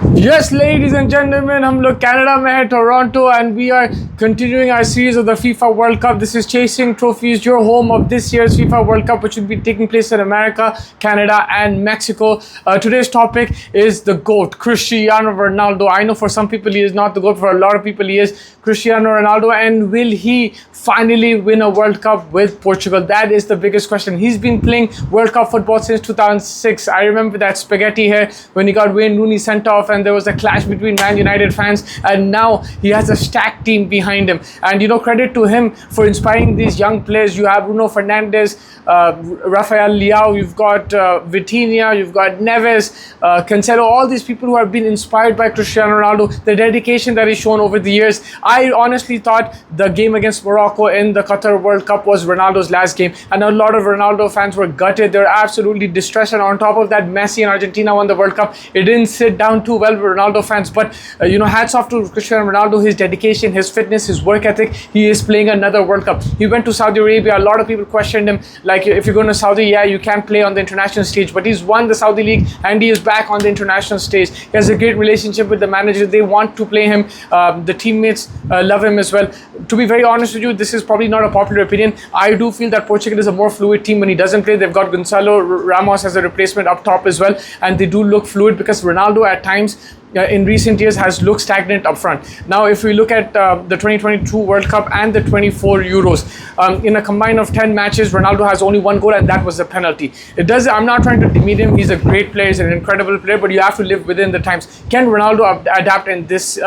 Yes, ladies and gentlemen, हम लोग Canada में हैं, Toronto, and we are continuing our series of the FIFA World Cup. This is Chasing Trophies, your home of this year's FIFA World Cup, which will be taking place in America, Canada, and Mexico. Today's topic is the GOAT, Cristiano Ronaldo. I know for some people he is not the GOAT, for a lot of people he is Cristiano Ronaldo, and will he finally win a World Cup with Portugal? That is the biggest question. He's been playing World Cup football since 2006. I remember that spaghetti hair when he got Wayne Rooney sent off, and there was a clash between Man United fans, and now he has a stacked team behind him. And credit to him for inspiring these young players. You have Bruno Fernandes, Rafael Leao, you've got Vitinha, you've got Neves, Cancelo, all these people who have been inspired by Cristiano Ronaldo, the dedication that he's shown over the years. I honestly thought the game against Morocco in the Qatar World Cup was Ronaldo's last game, and a lot of Ronaldo fans were gutted. They were absolutely distressed, and on top of that, Messi and Argentina won the World Cup. It didn't sit down too well with Ronaldo fans, but hats off to Cristiano Ronaldo, his dedication, his fitness, his work ethic. He is playing another World Cup. He went to Saudi Arabia. A lot of people questioned him, like, if you're going to Saudi, yeah, you can't play on the international stage, but he's won the Saudi League and he is back on the international stage. He has a great relationship with the manager. They want to play him. The teammates love him as well. To be very honest with you, this is probably not a popular opinion. I do feel that Portugal is a more fluid team when he doesn't play. They've got Gonzalo Ramos as a replacement up top as well, and they do look fluid because Ronaldo at times in recent years has looked stagnant up front. Now, if we look at the 2022 World Cup and the 24 Euros, in a combine of 10 matches, Ronaldo has only one goal, and that was a penalty. I'm not trying to demean him. He's a great player. He's an incredible player, but you have to live within the times. Can Ronaldo adapt in this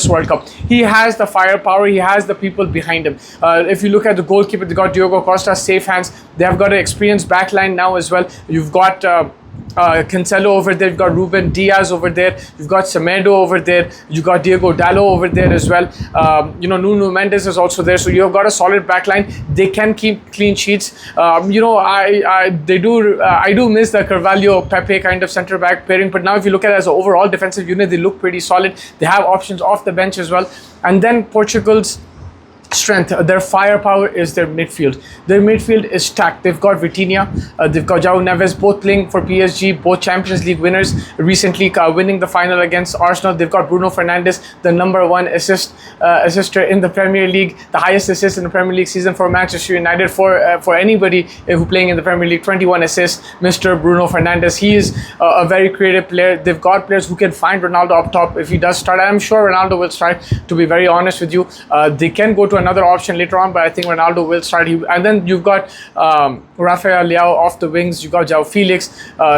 World Cup? He has the firepower. He has the people behind him. If you look at the goalkeeper, they got Diogo Costa, safe hands. They have got an experienced backline now as well. You've got Cancelo over there, you've got Ruben Diaz over there, you've got Semedo over there, you've got Diego Dallo over there as well. Nuno Mendes is also there, so you've got a solid backline. They can keep clean sheets. I do miss the Carvalho Pepe kind of centre back pairing, but now if you look at it as an overall defensive unit, they look pretty solid. They have options off the bench as well. And then Portugal's strength, their firepower, is their midfield. Their midfield is stacked. They've got Vitinha, they've got João Neves, both playing for PSG, both Champions League winners, recently winning the final against Arsenal. They've got Bruno Fernandes, the number one assister in the Premier League, the highest assist in the Premier League season for Manchester United, for anybody who playing in the Premier League. 21 assists, Mr. Bruno Fernandes. He is a very creative player. They've got players who can find Ronaldo up top if he does start. I'm sure Ronaldo will start, to be very honest with you. They can go to another option later on, but I think Ronaldo will start. And then you've got Rafael Leao off the wings, you've got João Felix,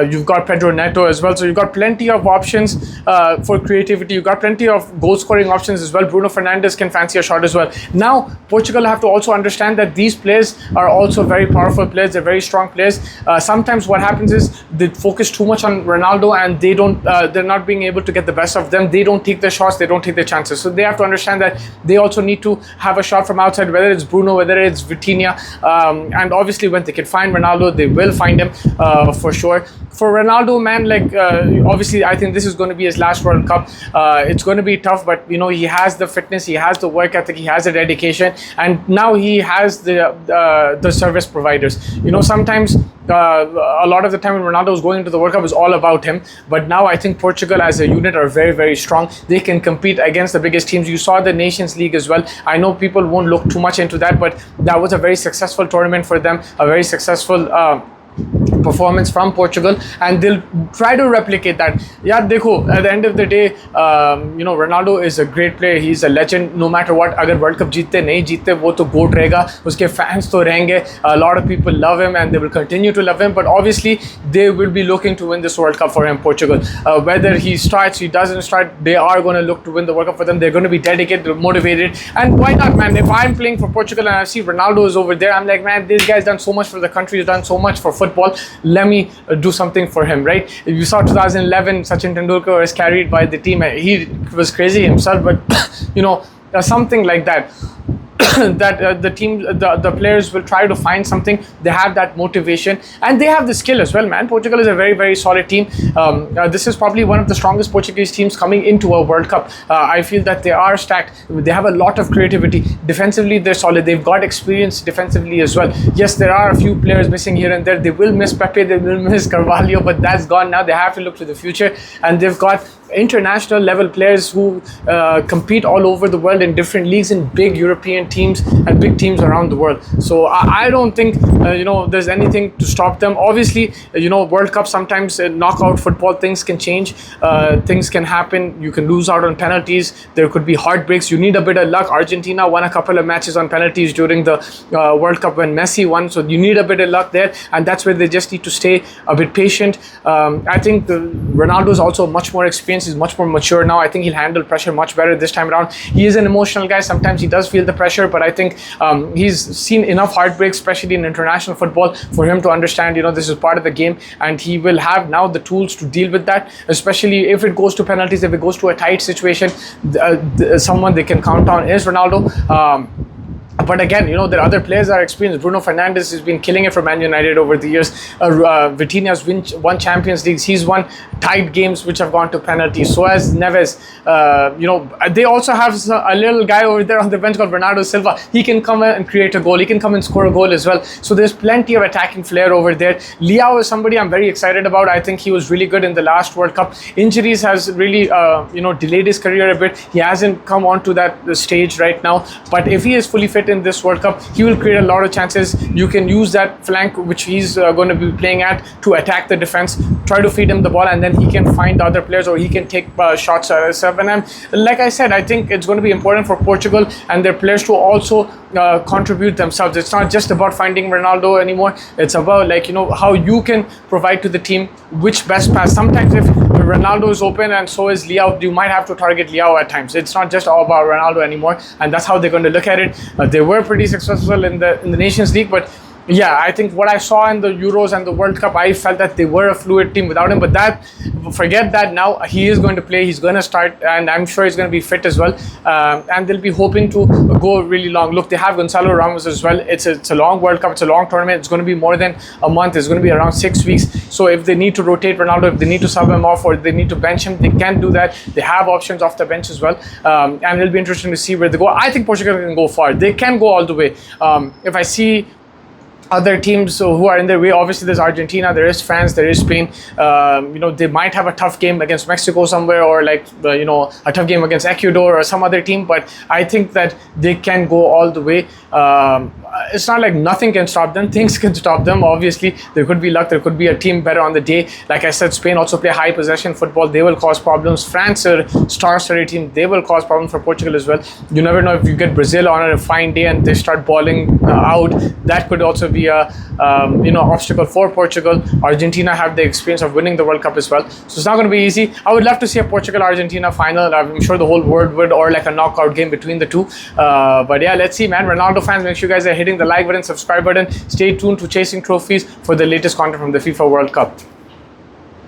you've got Pedro Neto as well. So you've got plenty of options for creativity. You've got plenty of goal scoring options as well. Bruno Fernandes can fancy a shot as well. Now, Portugal have to also understand that these players are also very powerful players. They're very strong players. Sometimes what happens is they focus too much on Ronaldo, and they're not being able to get the best of them. They don't take the shots, they don't take the chances. So they have to understand that they also need to have a shot from outside, whether it's Bruno, whether it's Vitinha, and obviously when they can find Ronaldo, they will find him for sure. For Ronaldo, man, obviously I think this is going to be his last World Cup. It's going to be tough, but he has the fitness, he has the work ethic, he has the dedication, and now he has the service providers. Sometimes a lot of the time when Ronaldo was going into the World Cup, it was all about him. But now I think Portugal as a unit are very, very strong. They can compete against the biggest teams. You saw the Nations League as well. I know people won't look too much into that, but that was a very successful tournament for them, a very successful performance from Portugal, and they'll try to replicate that. Yeah, dekho, at the end of the day, Ronaldo is a great player. He's a legend. No matter what, agar World Cup jeette nahi jeette, wo to GOAT rahega. Uske fans to rahenge. A lot of people love him, and they will continue to love him. But obviously, they will be looking to win this World Cup for him, Portugal. Whether he starts, he doesn't start, they are going to look to win the World Cup for them. They're going to be dedicated, motivated, and why not, man? If I'm playing for Portugal and I see Ronaldo is over there, I'm like, man, this guy's done so much for the country. He's done so much for football. Let me do something for him, right? If you saw 2011, Sachin Tendulkar was carried by the team. He was crazy himself, but something like that. that the players will try to find something. They have that motivation and they have the skill as well, man. Portugal is a very, very solid team. This is probably one of the strongest Portuguese teams coming into a World Cup. I feel that they are stacked. They have a lot of creativity. Defensively, they're solid. They've got experience defensively as well. Yes, there are a few players missing here and there. They will miss Pepe, they will miss Carvalho, but that's gone now. They have to look to the future, and they've got international level players who compete all over the world in different leagues in big European teams and big teams around the world. So I don't think there's anything to stop them. Obviously, World Cup, sometimes knockout football, things can change, things can happen. You can lose out on penalties, there could be heartbreaks. You need a bit of luck. Argentina won a couple of matches on penalties during the World Cup when Messi won, so you need a bit of luck there, and that's where they just need to stay a bit patient. I think Ronaldo is also much more experienced. He's much more mature now. I think he'll handle pressure much better this time around. He is an emotional guy. Sometimes he does feel the pressure, but I think he's seen enough heartbreaks, especially in international football, for him to understand, this is part of the game, and he will have now the tools to deal with that, especially if it goes to penalties, if it goes to a tight situation. Someone they can count on is Ronaldo. But again, there are other players that are experienced. Bruno Fernandes has been killing it for Man United over the years. Vitinha's won Champions Leagues. He's won tight games which have gone to penalties. So has Neves. They also have a little guy over there on the bench called Bernardo Silva. He can come and create a goal. He can come and score a goal as well. So there's plenty of attacking flair over there. Leao is somebody I'm very excited about. I think he was really good in the last World Cup. Injuries has really delayed his career a bit. He hasn't come onto that stage right now. But if he is fully fit in this World Cup, he will create a lot of chances. You can use that flank which he's going to be playing at to attack the defense, try to feed him the ball, and then he can find other players, or he can take shots at himself. And like I said, I think it's going to be important for Portugal and their players to also contribute themselves. It's not just about finding Ronaldo anymore. It's about how you can provide to the team which best pass. Sometimes if Ronaldo is open and so is Leao, you might have to target Leao at times. It's not just all about Ronaldo anymore, and that's how they're going to look at it. They were pretty successful in the Nations League, but yeah, I think what I saw in the Euros and the World Cup, I felt that they were a fluid team without him. But forget that now. He is going to play. He's going to start, and I'm sure he's going to be fit as well. And they'll be hoping to go really long. Look, they have Gonzalo Ramos as well. It's a long World Cup. It's a long tournament. It's going to be more than a month. It's going to be around 6 weeks. So if they need to rotate Ronaldo, if they need to sub him off, or they need to bench him, they can do that. They have options off the bench as well. And it'll be interesting to see where they go. I think Portugal can go far. They can go all the way. If I see other teams who are in their way, obviously there's Argentina, there is France, there is Spain. They might have a tough game against Mexico somewhere, or a tough game against Ecuador or some other team, but I think that they can go all the way. It's not like nothing can stop them. Things can stop them. Obviously, there could be luck. There could be a team better on the day. Like I said, Spain also play high possession football. They will cause problems. France are a star-studded team. They will cause problems for Portugal as well. You never know, if you get Brazil on a fine day and they start balling out, that could also be a obstacle for Portugal. Argentina have the experience of winning the World Cup as well, so it's not going to be easy. I would love to see a Portugal-Argentina final. I'm sure the whole world would, or like a knockout game between the two. But yeah, let's see, man. Ronaldo fans, make sure you guys are hitting the like button, subscribe button. Stay tuned to Chasing Trophies for the latest content from the FIFA World Cup.